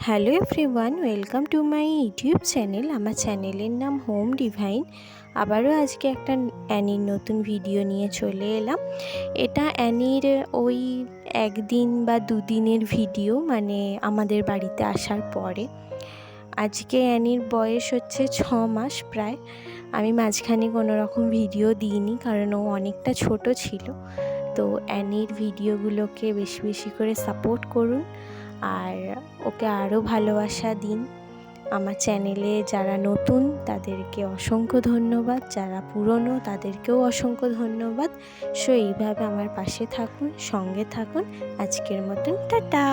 Hello everyone, welcome to my YouTube channel. আমার চ্যানেলের নাম হোম ডিভাইন। আবারও আজকে একটা অ্যানির নতুন ভিডিও নিয়ে চলে এলাম। এটা অ্যানির ওই একদিন বা দুদিনের ভিডিও, মানে আমাদের বাড়িতে আসার পরে। আজকে অ্যানির বয়স হচ্ছে 6 মাস প্রায়। আমি মাঝখানে কোনো রকম ভিডিও দিইনি, কারণ ও অনেকটা ছোট ছিল। তো অ্যানির ভিডিওগুলোকে বেশি বেশি করে সাপোর্ট করুন আর ওকে আরও ভালোবাসা দিন। আমার চ্যানেলে যারা নতুন তাদেরকে অসংখ্য ধন্যবাদ, যারা পুরনো তাদেরকেও অসংখ্য ধন্যবাদ। সো এইভাবে আমার পাশে থাকুন, সঙ্গে থাকুন। আজকের মতন টাটা।